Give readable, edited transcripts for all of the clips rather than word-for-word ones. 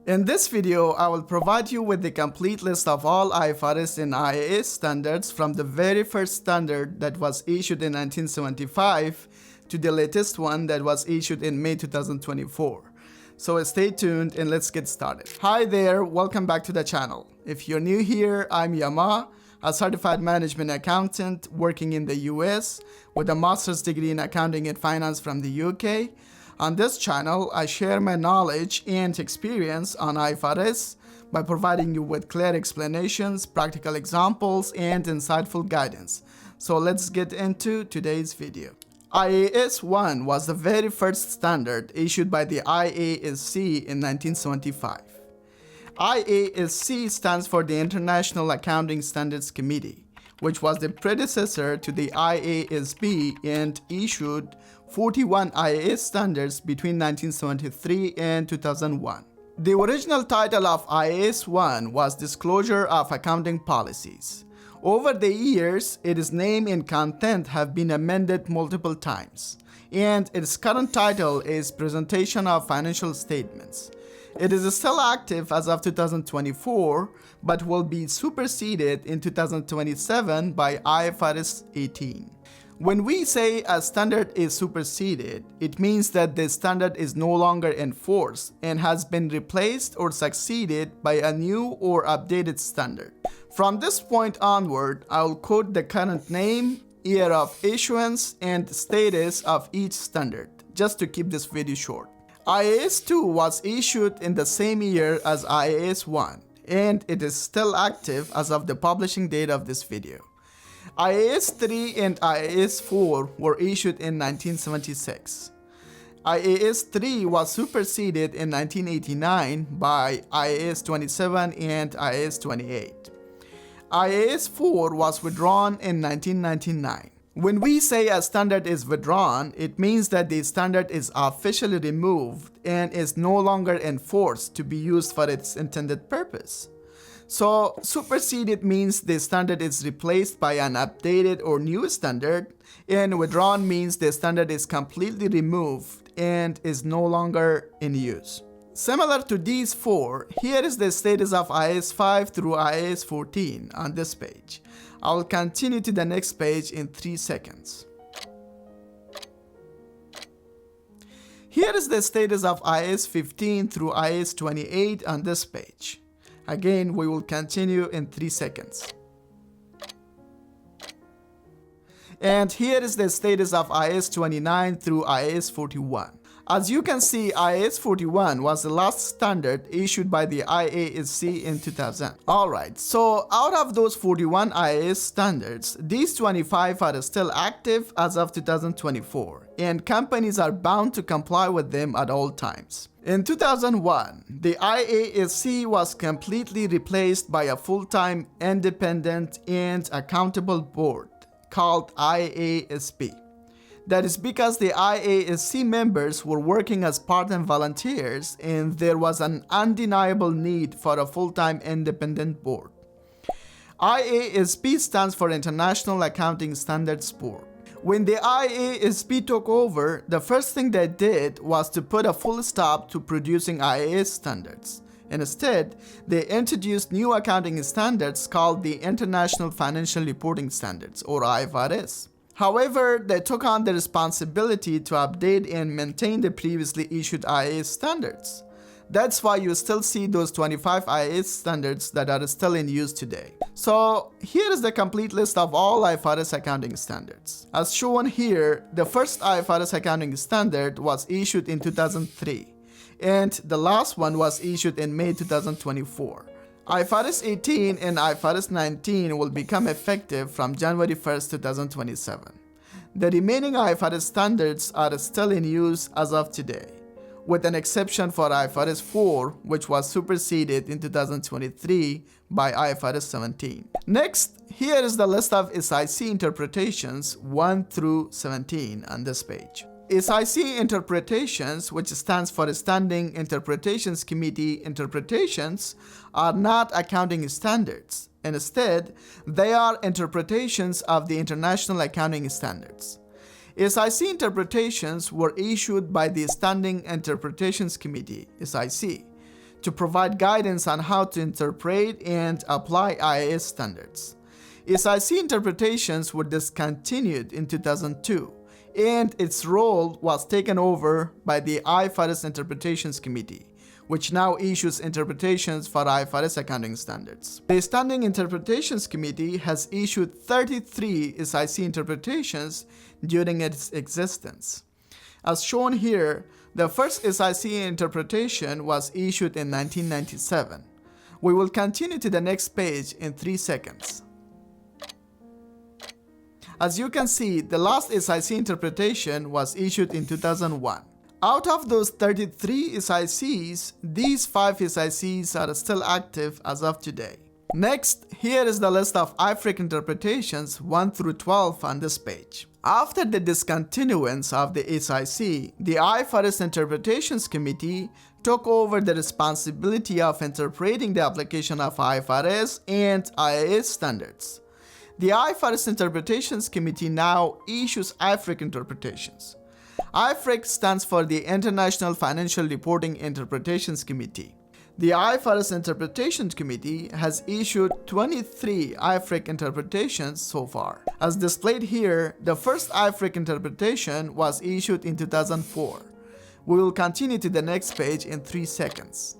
In this video, I will provide you with the complete list of all IFRS and IAS standards from the very first standard that was issued in 1975 to the latest one that was issued in May 2024. So stay tuned and let's get started. Hi there, welcome back to the channel. If you're new here, I'm Yama, a certified management accountant working in the US with a master's degree in accounting and finance from the UK. On this channel, I share my knowledge and experience on IFRS by providing you with clear explanations, practical examples, and insightful guidance. So let's get into today's video. IAS 1 was the very first standard issued by the IASC in 1975. IASC stands for the International Accounting Standards Committee, which was the predecessor to the IASB and issued 41 IAS standards between 1973 and 2001. The original title of IAS 1 was Disclosure of Accounting Policies. Over the years, its name and content have been amended multiple times, and its current title is Presentation of Financial Statements. It is still active as of 2024, but will be superseded in 2027 by IFRS 18. When we say a standard is superseded, it means that the standard is no longer in force and has been replaced or succeeded by a new or updated standard. From this point onward, I will quote the current name, year of issuance, and status of each standard, just to keep this video short. IAS 2 was issued in the same year as IAS 1, and it is still active as of the publishing date of this video. IAS 3 and IAS 4 were issued in 1976. IAS 3 was superseded in 1989 by IAS 27 and IAS 28. IAS 4 was withdrawn in 1999. When we say a standard is withdrawn, it means that the standard is officially removed and is no longer in force to be used for its intended purpose. So, superseded means the standard is replaced by an updated or new standard, and withdrawn means the standard is completely removed and is no longer in use. Similar to these four, here is the status of IAS 5 through IAS 14 on this page. I will continue to the next page in 3 seconds. Here is the status of IAS 15 through IAS 28 on this page. Again, we will continue in 3 seconds. And here is the status of IAS 29 through IAS 41. As you can see, IAS 41 was the last standard issued by the IASC in 2000. Alright, so out of those 41 IAS standards, these 25 are still active as of 2024, and companies are bound to comply with them at all times. In 2001, the IASC was completely replaced by a full-time, independent, and accountable board called IASB. That is because the IASC members were working as part-time volunteers and there was an undeniable need for a full-time independent board. IASB stands for International Accounting Standards Board. When the IASB took over, the first thing they did was to put a full stop to producing IAS standards. Instead, they introduced new accounting standards called the International Financial Reporting Standards, or IFRS. However, they took on the responsibility to update and maintain the previously issued IAS standards. That's why you still see those 25 IAS standards that are still in use today. So here is the complete list of all IFRS accounting standards. As shown here, the first IFRS accounting standard was issued in 2003, and the last one was issued in May 2024. IFRS 18 and IFRS 19 will become effective from January 1st, 2027. The remaining IFRS standards are still in use as of today, with an exception for IFRS 4, which was superseded in 2023 by IFRS 17. Next, here is the list of SIC interpretations 1 through 17 on this page. SIC interpretations, which stands for Standing Interpretations Committee interpretations, are not accounting standards. Instead, they are interpretations of the International Accounting Standards. SIC interpretations were issued by the Standing Interpretations Committee, SIC, to provide guidance on how to interpret and apply IAS standards. SIC interpretations were discontinued in 2002, and its role was taken over by the IFRS Interpretations Committee, which now issues interpretations for IFRS accounting standards. The Standing Interpretations Committee has issued 33 SIC interpretations during its existence. As shown here, the first SIC interpretation was issued in 1997. We will continue to the next page in 3 seconds. As you can see, the last SIC interpretation was issued in 2001. Out of those 33 SICs, these 5 SICs are still active as of today. Next, here is the list of IFRIC interpretations 1 through 12 on this page. After the discontinuance of the SIC, the IFRS Interpretations Committee took over the responsibility of interpreting the application of IFRS and IAS standards. The IFRS Interpretations Committee now issues IFRIC interpretations. IFRIC stands for the International Financial Reporting Interpretations Committee. The IFRS Interpretations Committee has issued 23 IFRIC interpretations so far. As displayed here, the first IFRIC interpretation was issued in 2004. We will continue to the next page in 3 seconds.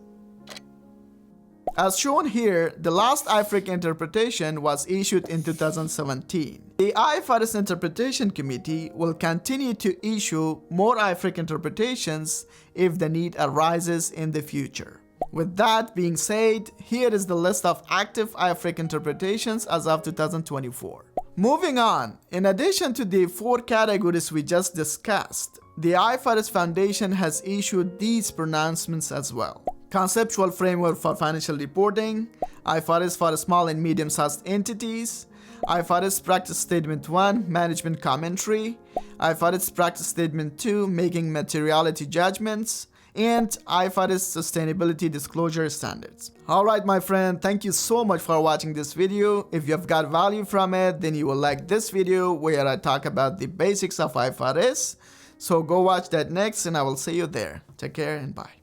As shown here, the last IFRIC interpretation was issued in 2017. The IFRS Interpretation Committee will continue to issue more IFRIC interpretations if the need arises in the future. With that being said, here is the list of active IFRIC interpretations as of 2024. Moving on, in addition to the 4 categories we just discussed, the IFRS Foundation has issued these pronouncements as well. Conceptual Framework for Financial Reporting, IFRS for Small and Medium-Sized Entities, IFRS Practice Statement 1, Management Commentary, IFRS Practice Statement 2, Making Materiality Judgments, and IFRS Sustainability Disclosure Standards. Alright my friend, thank you so much for watching this video. If you have got value from it, then you will like this video where I talk about the basics of IFRS. So go watch that next and I will see you there. Take care and bye.